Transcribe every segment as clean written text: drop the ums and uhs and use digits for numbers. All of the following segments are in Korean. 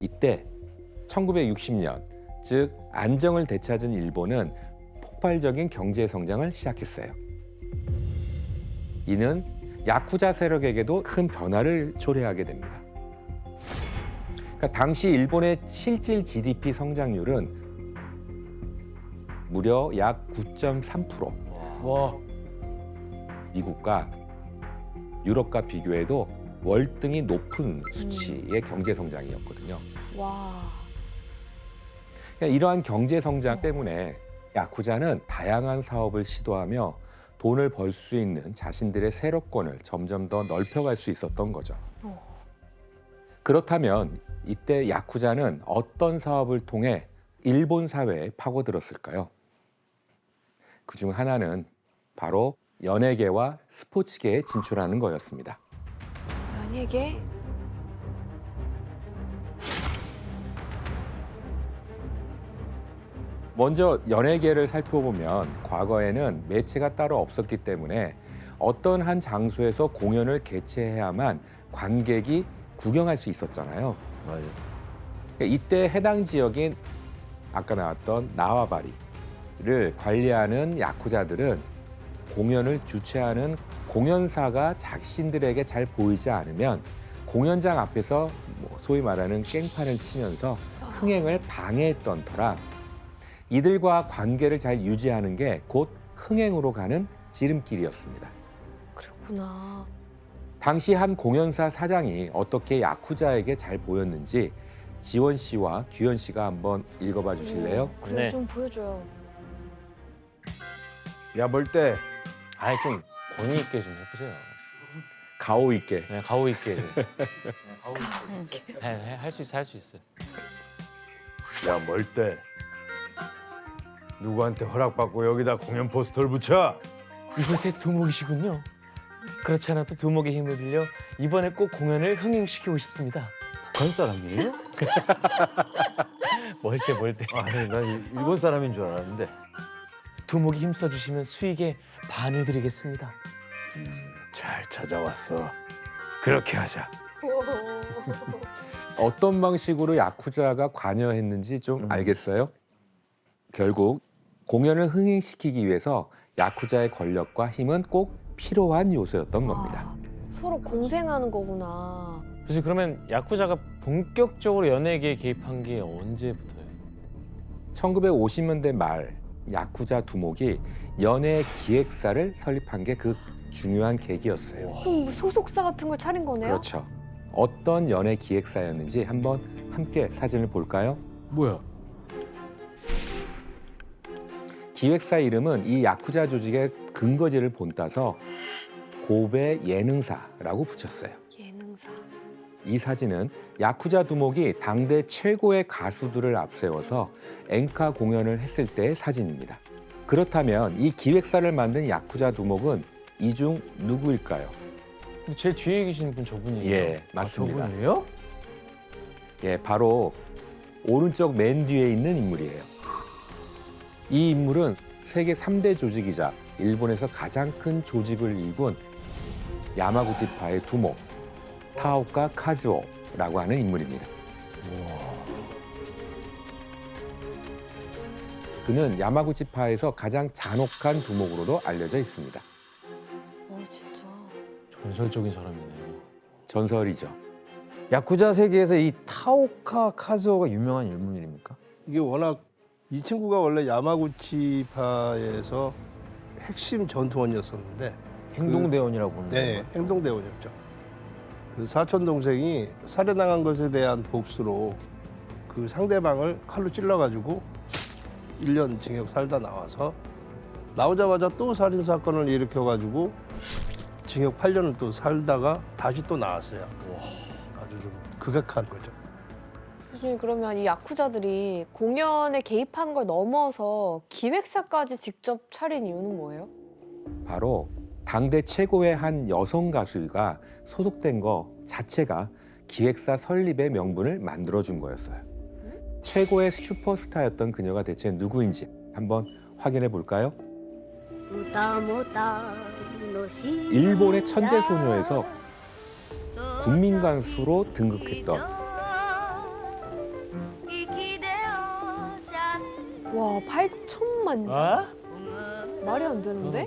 이때 1960년, 즉 안정을 되찾은 일본은 폭발적인 경제 성장을 시작했어요. 이는 야쿠자 세력에게도 큰 변화를 초래하게 됩니다. 그러니까 당시 일본의 실질 GDP 성장률은 무려 약 9.3%. 와, 미국과 유럽과 비교해도 월등히 높은 수치의 경제 성장이었거든요. 와. 그러니까 이러한 경제 성장 때문에 야쿠자는 다양한 사업을 시도하며 돈을 벌 수 있는 자신들의 세력권을 점점 더 넓혀갈 수 있었던 거죠. 그렇다면 이때 야쿠자는 어떤 사업을 통해 일본 사회에 파고들었을까요? 그중 하나는 바로 연예계와 스포츠계에 진출하는 거였습니다. 연예계? 먼저 연예계를 살펴보면 과거에는 매체가 따로 없었기 때문에 어떤 한 장소에서 공연을 개최해야만 관객이 구경할 수 있었잖아요. 맞아요. 이때 해당 지역인 아까 나왔던 나와바리를 관리하는 야쿠자들은 공연을 주최하는 공연사가 자신들에게 잘 보이지 않으면 공연장 앞에서 소위 말하는 깽판을 치면서 흥행을 방해했던 터라 이들과 관계를 잘 유지하는 게 곧 흥행으로 가는 지름길이었습니다. 그렇구나. 당시 한 공연사 사장이 어떻게 야쿠자에게 잘 보였는지 지원 씨와 규현 씨가 한번 읽어봐 주실래요? 그래 네. 좀 보여줘요. 야, 뭘 때? 아예 좀 권위 있게 좀 해보세요. 가오 있게. 그냥 가오 있게. 이렇게. 할 수 있어, 할 수 있어. 야, 뭘 때? 누구한테 허락받고 여기다 공연 포스터를 붙여? 이곳의 두목이시군요. 그렇지 않아도 두목의 힘을 빌려 이번에 꼭 공연을 흥행시키고 싶습니다. 북한 사람이에요? 뭘 때. 아니, 난 일본 사람인 줄 알았는데. 두목이 힘써주시면 수익의 반을 드리겠습니다. 잘 찾아왔어. 그렇게 하자. 어떤 방식으로 야쿠자가 관여했는지 좀 알겠어요? 결국 공연을 흥행시키기 위해서 야쿠자의 권력과 힘은 꼭 필요한 요소였던 겁니다. 서로 공생하는 거구나. 그래서 그러면 야쿠자가 본격적으로 연예계에 개입한 게 언제부터예요? 1950년대 말 야쿠자 두목이 연예 기획사를 설립한 게 그 중요한 계기였어요. 그럼 뭐 소속사 같은 걸 차린 거네요? 그렇죠. 어떤 연예 기획사였는지 한번 함께 사진을 볼까요? 뭐야? 기획사 이름은 이 야쿠자 조직의 근거지를 본따서 고베 예능사라고 붙였어요. 예능사. 이 사진은 야쿠자 두목이 당대 최고의 가수들을 앞세워서 엔카 공연을 했을 때의 사진입니다. 그렇다면 이 기획사를 만든 야쿠자 두목은 이 중 누구일까요? 근데 제일 뒤에 계신 분 저분이에요. 예, 맞습니다. 저분이에요? 예, 바로 오른쪽 맨 뒤에 있는 인물이에요. 이 인물은 세계 3대 조직이자 일본에서 가장 큰 조직을 이룬 야마구치파의 두목, 타오카 카즈오라고 하는 인물입니다. 그는 야마구치파에서 가장 잔혹한 두목으로도 알려져 있습니다. 진짜. 전설적인 사람이네요. 전설이죠. 야쿠자 세계에서 이 타오카 카즈오가 유명한 인물입니까? 이게 워낙 이 친구가 원래 야마구치파에서 핵심 전투원이었었는데 행동대원이라고 부르는 네, 거죠. 행동대원이었죠. 그 사촌 동생이 살해당한 것에 대한 복수로 그 상대방을 칼로 찔러가지고 1년 징역 살다 나와서 나오자마자 또 살인 사건을 일으켜가지고 징역 8년을 또 살다가 다시 또 나왔어요. 아주 좀 극악한 거죠. 교수님 그러면 이 야쿠자들이 공연에 개입한 걸 넘어서 기획사까지 직접 차린 이유는 뭐예요? 바로 당대 최고의 한 여성 가수가 소속된 거 자체가 기획사 설립의 명분을 만들어준 거였어요. 최고의 슈퍼스타였던 그녀가 대체 누구인지 한번 확인해 볼까요? 일본의 천재 소녀에서 국민 가수로 등극했던 와, 8천만 장. 아? 말이 안 되는데?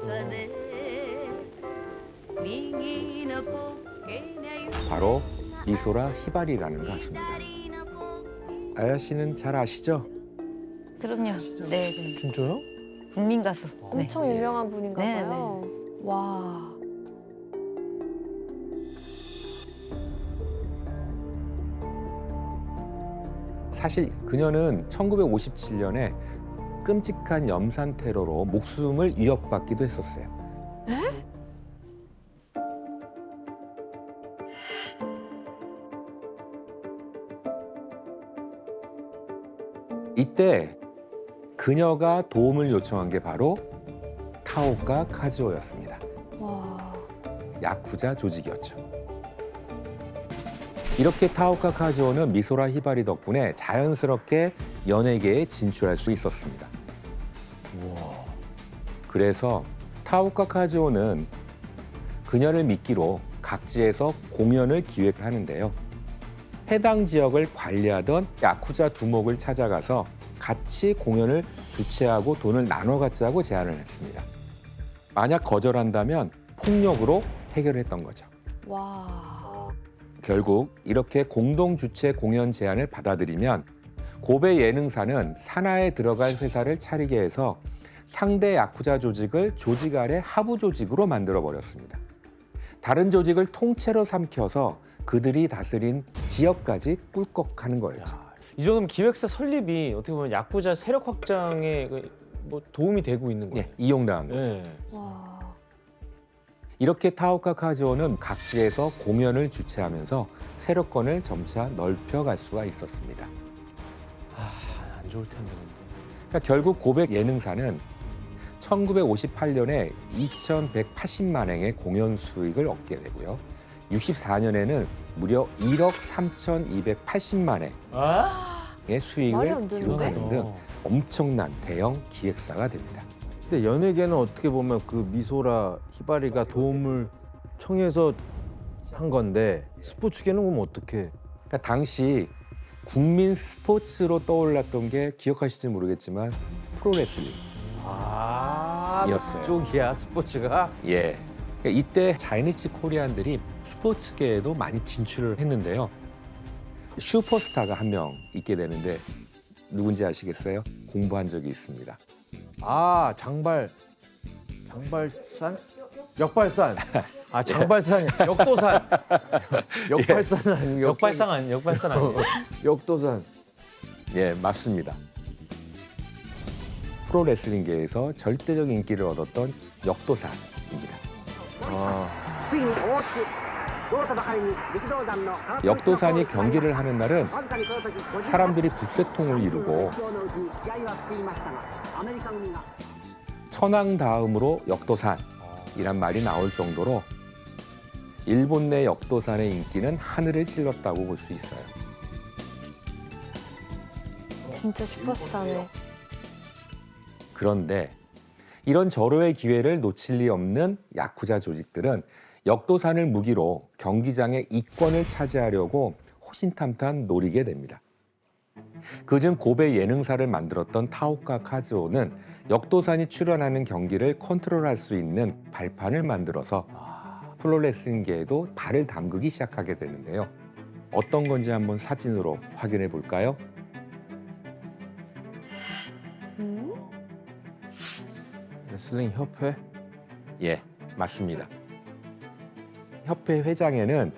바로 미소라 히바리라는 가수입니다. 아야 씨는 잘 아시죠? 그럼요. 네, 네. 진짜요? 국민 가수. 네. 엄청 유명한 분인가 네, 봐요. 와. 사실 그녀는 1957년에 끔찍한 염산 테러로 목숨을 위협받기도 했었어요. 이때 그녀가 도움을 요청한 게 바로 타오카 카즈오였습니다. 와. 야쿠자 조직이었죠. 이렇게 타오카 카즈오는 미소라 히바리 덕분에 자연스럽게 연예계에 진출할 수 있었습니다. 그래서 타오카 카즈오는 그녀를 미끼로 각지에서 공연을 기획하는데요. 해당 지역을 관리하던 야쿠자 두목을 찾아가서 같이 공연을 주최하고 돈을 나눠 갖자고 제안을 했습니다. 만약 거절한다면 폭력으로 해결했던 거죠. 와. 결국 이렇게 공동 주최 공연 제안을 받아들이면 고베 예능사는 산하에 들어갈 회사를 차리게 해서 상대 야쿠자 조직을 조직 아래 하부 조직으로 만들어 버렸습니다. 다른 조직을 통째로 삼켜서 그들이 다스린 지역까지 꿀꺽하는 거였죠. 이 정도면 기획사 설립이 어떻게 보면 야쿠자 세력 확장에 뭐 도움이 되고 있는 거예요. 예, 이용당한 거죠. 네. 와. 이렇게 타오카 카즈오는 각지에서 공연을 주최하면서 세력권을 점차 넓혀갈 수가 있었습니다. 안 좋을 텐데. 근데. 그러니까 결국 고백 예능사는 1958년에 2,180만 행의 공연 수익을 얻게 되고요. 64년에는 무려 1억 3,280만 행의 아? 말이 수익을 안 되는데? 기록하는 등 엄청난 대형 기획사가 됩니다. 근데 연예계는 어떻게 보면 그 미소라 히바리가 도움을 청해서 한 건데 스포츠계는 그럼 어떻게? 그러니까 당시 국민 스포츠로 떠올랐던 게 기억하실지 모르겠지만 프로레슬링. 아, 이었어요. 그쪽이야 스포츠가. 예. 그러니까 이때 차이니즈 코리안들이 스포츠계에도 많이 진출을 했는데요. 슈퍼스타가 한 명 있게 되는데 누군지 아시겠어요? 공부한 적이 있습니다. 아, 장발산? 역발산. 아, 장발산, 역도산. 역발산은 아니고 역발상 아니에요? 역도산. 예, 맞습니다. 프로레슬링계에서 절대적 인기를 얻었던 역도산입니다. 역도산이 경기를 하는 날은 사람들이 붓새통을 이루고 천황 다음으로 역도산이란 말이 나올 정도로 일본 내 역도산의 인기는 하늘을 찔렀다고 볼 수 있어요. 진짜 슈퍼스타네. 그런데 이런 절호의 기회를 놓칠 리 없는 야쿠자 조직들은 역도산을 무기로 경기장의 이권을 차지하려고 호신탐탐 노리게 됩니다. 그중 고베 예능사를 만들었던 타오카 카즈오는 역도산이 출연하는 경기를 컨트롤할 수 있는 발판을 만들어서 프로레슬링계에도 발을 담그기 시작하게 되는데요. 어떤 건지 한번 사진으로 확인해 볼까요? 레슬링 협회? 예, 맞습니다. 협회 회장에는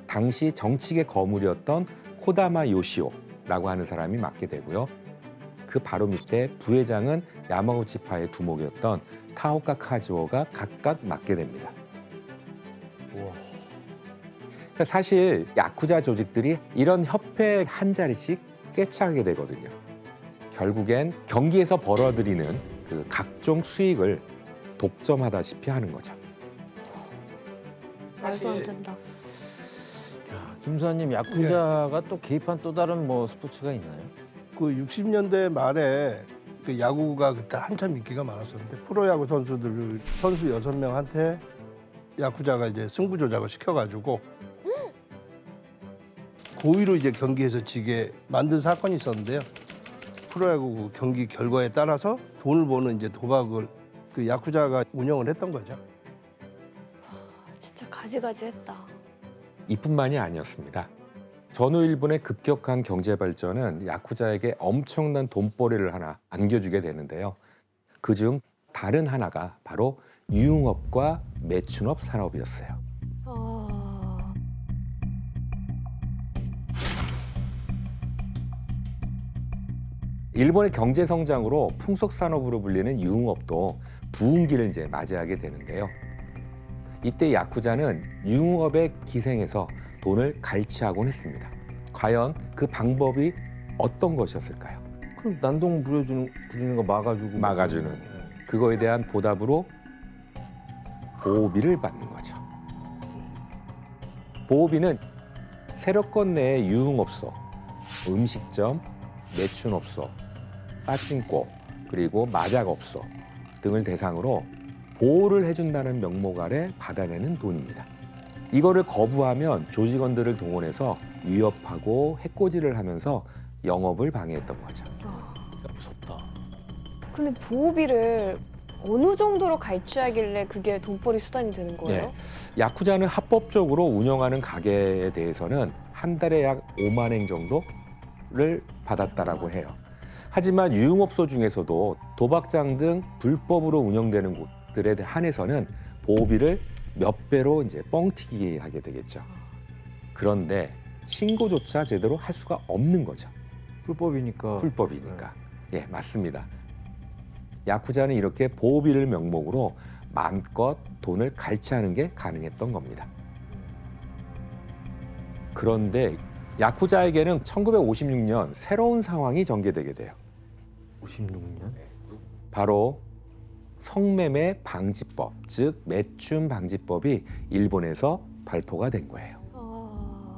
당시 정치계 거물이었던 코다마 요시오라고 하는 사람이 맡게 되고요. 그 바로 밑에 부회장은 야마구치파의 두목이었던 타오카 카즈오가 각각 맡게 됩니다. 그러니까 사실 야쿠자 조직들이 이런 협회 한 자리씩 꿰차게 되거든요. 결국엔 경기에서 벌어들이는 그 각종 수익을 독점하다시피 하는 거죠. 말도 안 된다. 야, 김수환님 야쿠자가 또 개입한 또 다른 뭐 스포츠가 있나요? 그 60년대 말에 그 야구가 그때 한참 인기가 많았었는데 프로야구 선수 6명한테 야쿠자가 이제 승부 조작을 시켜가지고 고의로 이제 경기에서 지게 만든 사건이 있었는데요. 프로야구 경기 결과에 따라서 돈을 버는 이제 도박을 그 야쿠자가 운영을 했던 거죠. 진짜 가지가지했다. 이뿐만이 아니었습니다. 전후 일본의 급격한 경제 발전은 야쿠자에게 엄청난 돈벌이를 하나 안겨주게 되는데요. 그중 다른 하나가 바로 유흥업과 매춘업 산업이었어요. 아, 일본의 경제 성장으로 풍속 산업으로 불리는 유흥업도 부흥기를 이제 맞이하게 되는데요. 이때 야쿠자는 유흥업에 기생해서 돈을 갈취하곤 했습니다. 과연 그 방법이 어떤 것이었을까요? 그럼 난동 부리는 거 막아주고 막아주는. 그거에 대한 보답으로 보호비를 받는 거죠. 보호비는 세력권 내의 유흥업소, 음식점, 매춘업소, 빠찡꼬, 그리고 마작업소 등을 대상으로 보호를 해준다는 명목 아래 받아내는 돈입니다. 이거를 거부하면 조직원들을 동원해서 위협하고 해코지를 하면서 영업을 방해했던 거죠. 무섭다. 근데 보호비를 어느 정도로 갈취하길래 그게 돈벌이 수단이 되는 거예요? 네. 야쿠자는 합법적으로 운영하는 가게에 대해서는 한 달에 약 5만 엔 정도를 받았다라고 해요. 하지만 유흥업소 중에서도 도박장 등 불법으로 운영되는 곳들에 한해서는 보호비를 몇 배로 이제 뻥튀기 하게 되겠죠. 그런데 신고조차 제대로 할 수가 없는 거죠. 불법이니까. 불법이니까. 예, 맞습니다. 야쿠자는 이렇게 보호비를 명목으로 마음껏 돈을 갈취하는 게 가능했던 겁니다. 그런데 야쿠자에게는 1956년 새로운 상황이 전개되게 돼요. 56년? 바로 성매매 방지법, 즉 매춘 방지법이 일본에서 발표가 된 거예요. 아,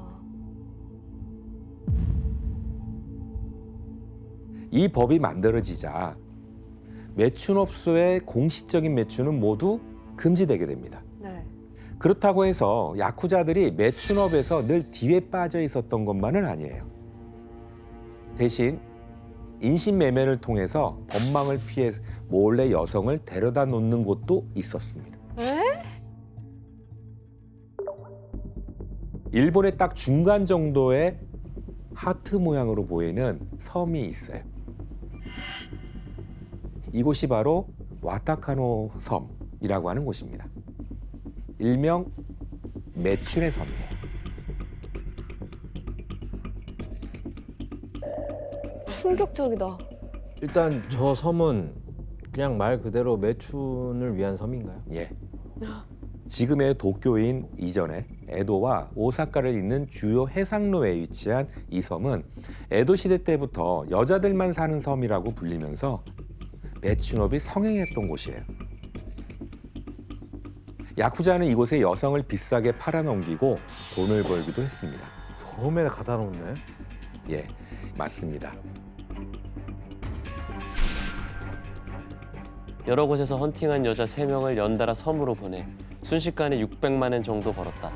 이 법이 만들어지자 매춘업소의 공식적인 매춘은 모두 금지되게 됩니다. 네. 그렇다고 해서 야쿠자들이 매춘업에서 늘 뒤에 빠져 있었던 것만은 아니에요. 대신 인신매매를 통해서 법망을 피해 몰래 여성을 데려다 놓는 곳도 있었습니다. 에? 일본의 딱 중간 정도의 하트 모양으로 보이는 섬이 있어요. 이곳이 바로 와타카노 섬이라고 하는 곳입니다. 일명 매춘의 섬이에요. 충격적이다. 일단 저 섬은 그냥 말 그대로 매춘을 위한 섬인가요? 예. 지금의 도쿄인 이전에 에도와 오사카를 잇는 주요 해상로에 위치한 이 섬은 에도 시대 때부터 여자들만 사는 섬이라고 불리면서 매춘업이 성행했던 곳이에요. 야쿠자는 이곳에 여성을 비싸게 팔아넘기고 돈을 벌기도 했습니다. 섬에 가다 놓네. 예, 맞습니다. 여러 곳에서 헌팅한 여자 3명을 연달아 섬으로 보내 순식간에 600만 엔 정도 벌었다.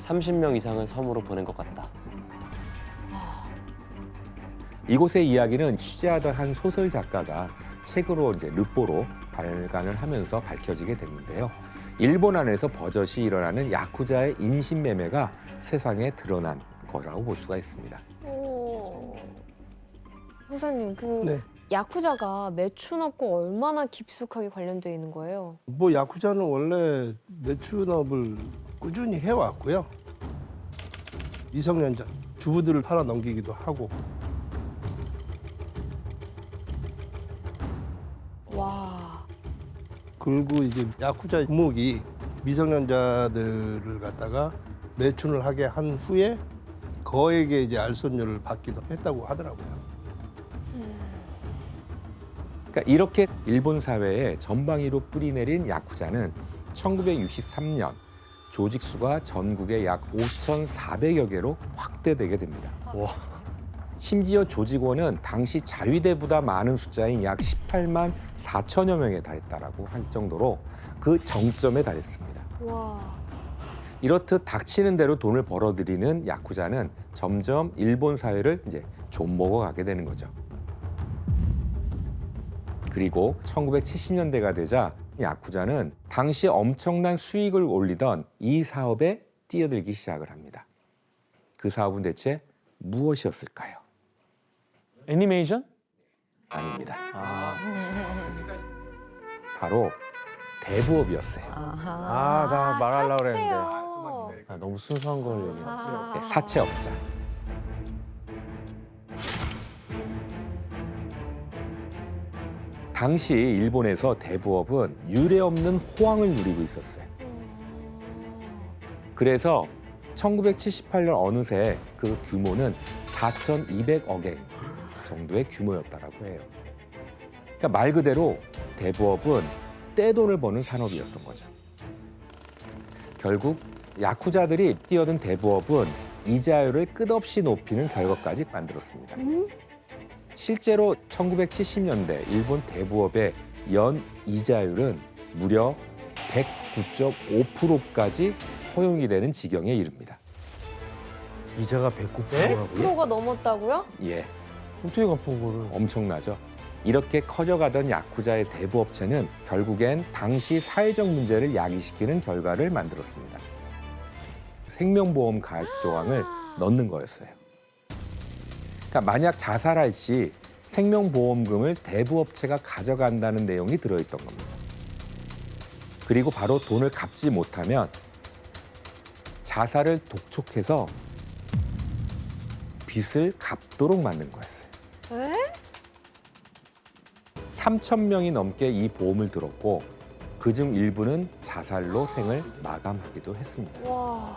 30명 이상은 섬으로 보낸 것 같다. 이곳의 이야기는 취재하던 한 소설 작가가 책으로 이제 르포로 발간을 하면서 밝혀지게 됐는데요. 일본 안에서 버젓이 일어나는 야쿠자의 인신매매가 세상에 드러난 거라고 볼 수가 있습니다. 오. 선생님, 그 네. 야쿠자가 매춘업과 얼마나 깊숙하게 관련되어 있는 거예요? 뭐 야쿠자는 원래 매춘업을 꾸준히 해왔고요. 미성년자 주부들을 팔아 넘기기도 하고 와. 그리고 이제 야쿠자 목이 미성년자들을 갖다가 매춘을 하게 한 후에 거액의 이제 알선료를 받기도 했다고 하더라고요. 그러니까 이렇게 일본 사회에 전방위로 뿌리내린 야쿠자는 1963년 조직 수가 전국에 약 5,400여 개로 확대되게 됩니다. 와. 심지어 조직원은 당시 자위대보다 많은 숫자인 약 18만 4천여 명에 달했다라고 할 정도로 그 정점에 달했습니다. 와. 이렇듯 닥치는 대로 돈을 벌어들이는 야쿠자는 점점 일본 사회를 이제 좀먹어가게 되는 거죠. 그리고 1970년대가 되자 야쿠자는 당시 엄청난 수익을 올리던 이 사업에 뛰어들기 시작을 합니다. 그 사업은 대체 무엇이었을까요? 애니메이션? 아닙니다. 아, 바로 대부업이었어요. 아, 나 말하려고 그랬는데. 사채요. 아, 너무 순수한 걸 얘기해. 아. 네, 사채업자. 당시 일본에서 대부업은 유례없는 호황을 누리고 있었어요. 그래서 1978년 어느새 그 규모는 4,200억 엔 정도의 규모였다라고 해요. 그러니까 말 그대로 대부업은 떼돈을 버는 산업이었던 거죠. 결국 야쿠자들이 뛰어든 대부업은 이자율을 끝없이 높이는 결과까지 만들었습니다. 실제로 1970년대 일본 대부업의 연 이자율은 무려 109.5%까지 허용이 되는 지경에 이릅니다. 이자가 109%라고요? 100%가 넘었다고요? 예, 어떻게 갚아 그거를? 엄청나죠. 이렇게 커져가던 야쿠자의 대부업체는 결국엔 당시 사회적 문제를 야기시키는 결과를 만들었습니다. 생명보험 가입 조항을 넣는 거였어요. 그러니까 만약 자살할 시 생명보험금을 대부업체가 가져간다는 내용이 들어있던 겁니다. 그리고 바로 돈을 갚지 못하면 자살을 독촉해서 빚을 갚도록 만든 거였어요. 에? 3,000명이 넘게 이 보험을 들었고 그중 일부는 자살로 생을 마감하기도 했습니다. 와.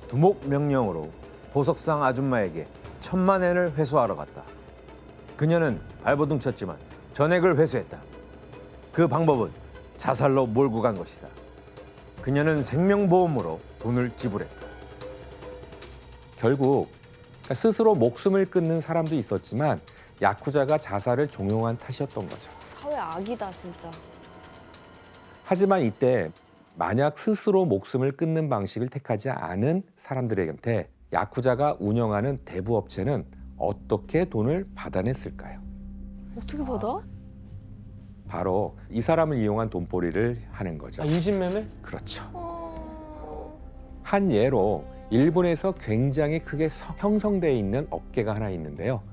두목 명령으로 보석상 아줌마에게 1,000만 엔을 회수하러 갔다. 그녀는 발버둥 쳤지만 전액을 회수했다. 그 방법은 자살로 몰고 간 것이다. 그녀는 생명보험으로 돈을 지불했다. 결국 스스로 목숨을 끊는 사람도 있었지만 야쿠자가 자살을 종용한 탓이었던 거죠. 사회 악이다 진짜. 하지만 이때 만약 스스로 목숨을 끊는 방식을 택하지 않은 사람들에게 야쿠자가 운영하는 대부업체는 어떻게 돈을 받아냈을까요? 어떻게 받아? 바로 이 사람을 이용한 돈벌이를 하는 거죠. 아, 인신매매? 그렇죠. 어... 한 예로 일본에서 굉장히 크게 형성되어 있는 업계가 하나 있는데요.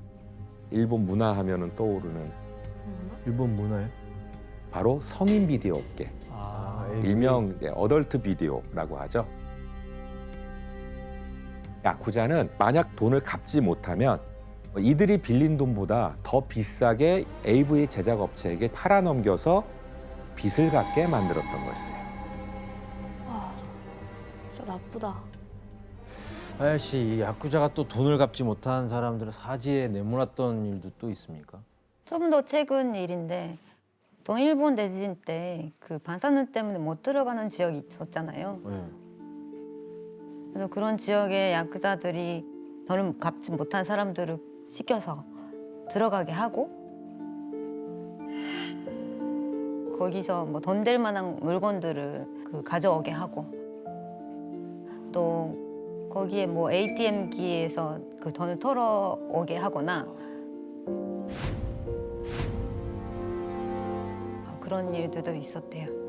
일본 문화 하면은 떠오르는 일본 문화요? 바로 성인 비디오 업계. 아, 일명 이제 어덜트 비디오라고 하죠. 야쿠자는 만약 돈을 갚지 못하면 이들이 빌린 돈보다 더 비싸게 AV 제작 업체에게 팔아넘겨서 빚을 갚게 만들었던 거였어요. 아, 진짜 나쁘다. 아저씨, 이 야쿠자가 또 돈을 갚지 못한 사람들을 사지에 내몰았던 일도 또 있습니까? 좀 더 최근 일인데 동일본 대지진 때 그 방사능 때문에 못 들어가는 지역이 있었잖아요. 네. 그래서 그런 지역에 야쿠자들이 돈을 갚지 못한 사람들을 시켜서 들어가게 하고 거기서 뭐 돈 될 만한 물건들을 그 가져오게 하고 또 거기에 뭐 ATM기에서 그 돈을 털어오게 하거나 그런 일들도 있었대요.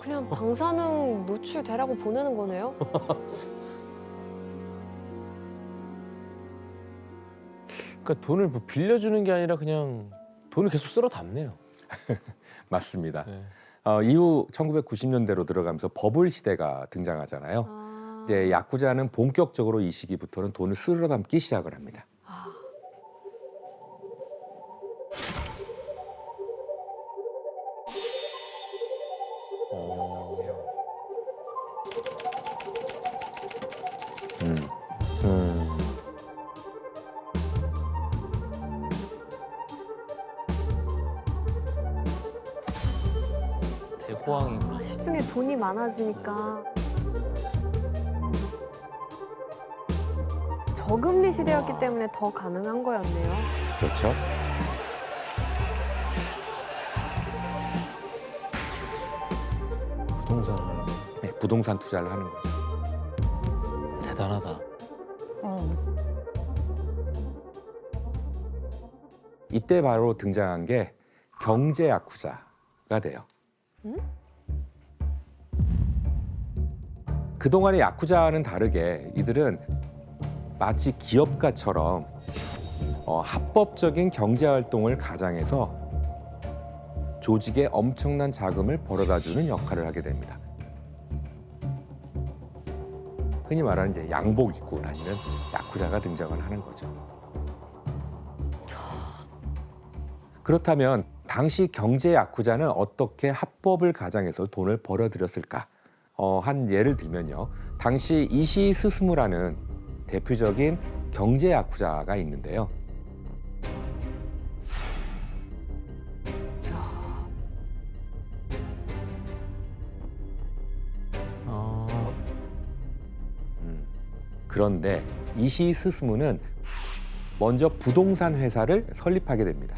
그냥 방사능 노출되라고 보내는 거네요? 그러니까 돈을 뭐 빌려주는 게 아니라 그냥 돈을 계속 쓸어 담네요. 맞습니다. 네. 이후 1990년대로 들어가면서 버블 시대가 등장하잖아요. 아... 이제 야쿠자는 본격적으로 이 시기부터는 돈을 쓸어 담기 시작을 합니다. 아... 대호황이구나. 시중에 돈이 많아지니까 저금리 시대였기 때문에 더 가능한 거였네요. 그렇죠? 부동산 하는 거. 네, 부동산 투자를 하는 거죠. 대단하다. 어. 이때 바로 등장한 게 경제 야쿠자가 돼요. 그동안의 야쿠자와는 다르게 이들은 마치 기업가처럼 합법적인 경제 활동을 가장해서 조직에 엄청난 자금을 벌어다주는 역할을 하게 됩니다. 흔히 말하는 이제 양복 입고 다니는 야쿠자가 등장을 하는 거죠. 그렇다면 당시 경제 야쿠자는 어떻게 합법을 가장해서 돈을 벌어들였을까? 한 예를 들면요. 당시 이시 스스무라는 대표적인 경제 야쿠자가 있는데요. 그런데 이시 스스무는 먼저 부동산 회사를 설립하게 됩니다.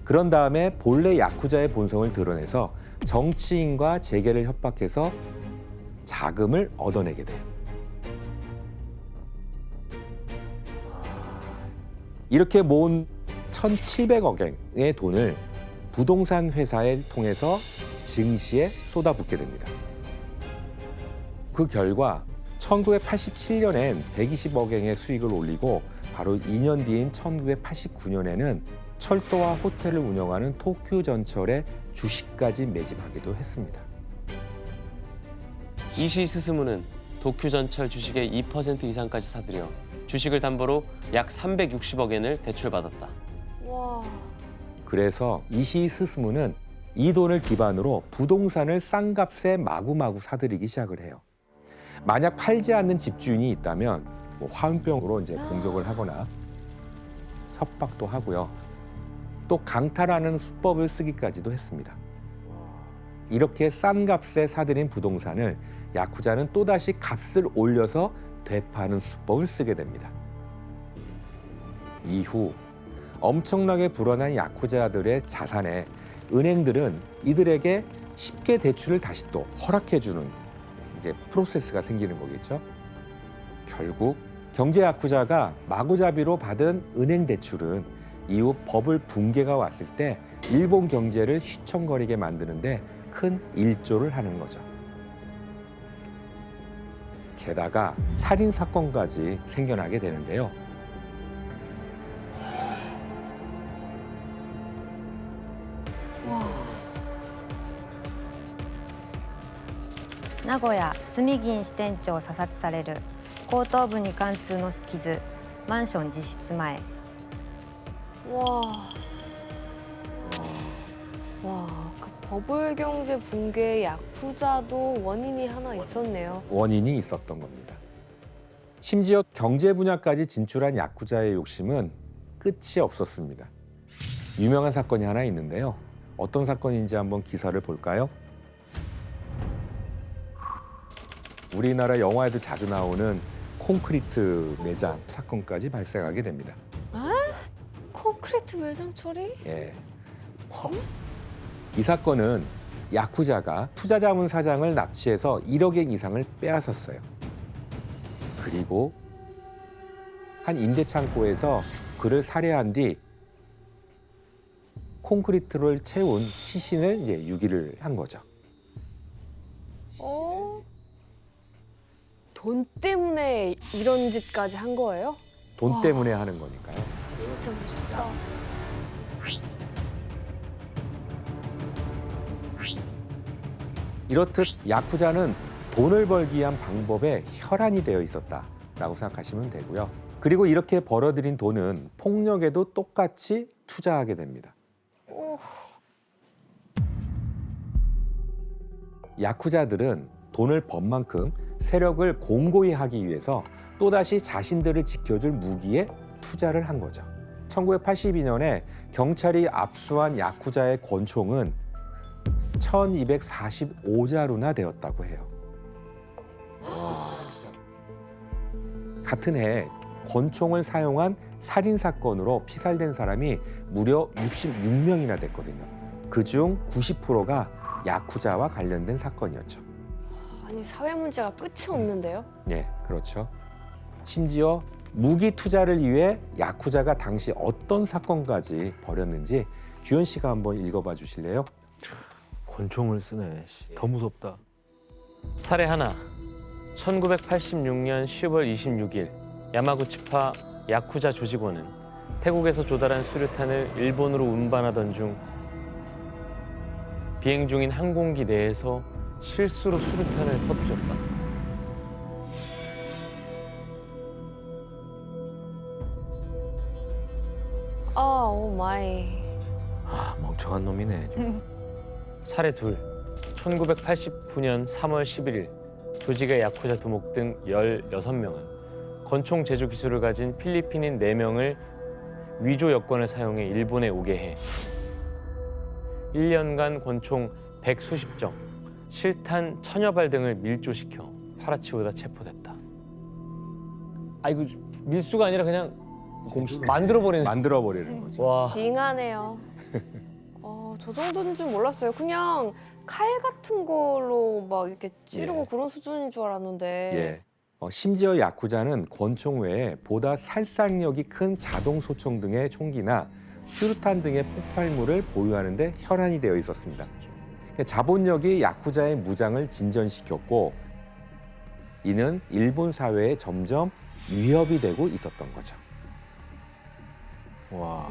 그런 다음에 본래 야쿠자의 본성을 드러내서 정치인과 재계를 협박해서 자금을 얻어내게 돼요. 이렇게 모은 1,700억엔의 돈을 부동산 회사를 통해서 증시에 쏟아붓게 됩니다. 그 결과 1987년엔 120억엔의 수익을 올리고 바로 2년 뒤인 1989년에는 철도와 호텔을 운영하는 도쿄전철의 주식까지 매집하기도 했습니다. 이시 스스무는 도쿄전철 주식의 2% 이상까지 사들여 주식을 담보로 약 360억엔을 대출받았다. 와. 그래서 이시 스스무는 이 돈을 기반으로 부동산을 싼 값에 마구마구 사들이기 시작을 해요. 만약 팔지 않는 집주인이 있다면 화음병으로 이제 공격을 하거나 협박도 하고요. 또 강탈하는 수법을 쓰기까지도 했습니다. 이렇게 싼 값에 사들인 부동산을 야쿠자는 또다시 값을 올려서 되파는 수법을 쓰게 됩니다. 이후 엄청나게 불어난 야쿠자들의 자산에 은행들은 이들에게 쉽게 대출을 다시 또 허락해주는 이제 프로세스가 생기는 거겠죠. 결국 경제 야쿠자가 마구잡이로 받은 은행 대출은 이후 버블 붕괴가 왔을 때 일본 경제를 휘청거리게 만드는데 큰 일조를 하는 거죠. 게다가 살인 사건까지 생겨나게 되는데요. 와. 名古屋住銀支店長射殺される後頭部に貫通の傷マンション自室前 와. 와, 그 버블 경제 붕괴의 야쿠자도 원인이 하나 있었네요. 원인이 있었던 겁니다. 심지어 경제 분야까지 진출한 야쿠자의 욕심은 끝이 없었습니다. 유명한 사건이 하나 있는데요. 어떤 사건인지 한번 기사를 볼까요? 우리나라 영화에도 자주 나오는 콘크리트 매장 사건까지 발생하게 됩니다. 콘크리트 매장 처리? 예. 이 사건은 야쿠자가 투자자문 사장을 납치해서 1억엔 이상을 빼앗았어요. 그리고 한 임대창고에서 그를 살해한 뒤 콘크리트를 채운 시신을 이제 유기를 한 거죠. 돈 때문에 이런 짓까지 한 거예요? 돈 때문에 하는 거니까요. 진짜 무섭다. 이렇듯 야쿠자는 돈을 벌기 위한 방법에 혈안이 되어 있었다라고 생각하시면 되고요. 그리고 이렇게 벌어들인 돈은 폭력에도 똑같이 투자하게 됩니다. 야쿠자들은 돈을 번 만큼 세력을 공고히 하기 위해서 또다시 자신들을 지켜줄 무기에 투자를 한 거죠. 1982년에 경찰이 압수한 야쿠자의 권총은 1245자루나 되었다고 해요. 같은 해 권총을 사용한 살인 사건으로 피살된 사람이 무려 66명이나 됐거든요. 그중 90%가 야쿠자와 관련된 사건이었죠. 아니 사회 문제가 끝이 없는데요? 네, 그렇죠. 심지어 무기 투자를 위해 야쿠자가 당시 어떤 사건까지 벌였는지 규현 씨가 한번 읽어봐 주실래요? 권총을 쓰네. 씨, 더 무섭다. 사례 하나. 1986년 10월 26일 야마구치파 야쿠자 조직원은 태국에서 조달한 수류탄을 일본으로 운반하던 중 비행 중인 항공기 내에서 실수로 수류탄을 터뜨렸다. 아, 오 마이. 아, 멍청한 놈이네. 좀. 사례 둘. 1989년 3월 11일 조직의 야쿠자 두목 등 16명은 권총 제조 기술을 가진 필리핀인 4명을 위조 여권을 사용해 일본에 오게 해 1년간 권총 100수십 정, 실탄 1000여 발 등을 밀조시켜 팔아치우다 체포됐다. 아 이거 밀수가 아니라 그냥 만들어 버리는. 만들어 버리는 거죠. 와. 징하네요. 저 정도인 줄 몰랐어요. 그냥 칼 같은 걸로 막 이렇게 찌르고 예. 그런 수준인 줄 알았는데. 예. 심지어 야쿠자는 권총 외에 보다 살상력이 큰 자동 소총 등의 총기나 수류탄 등의 폭발물을 보유하는 데 혈안이 되어 있었습니다. 자본력이 야쿠자의 무장을 진전시켰고 이는 일본 사회에 점점 위협이 되고 있었던 거죠. 와.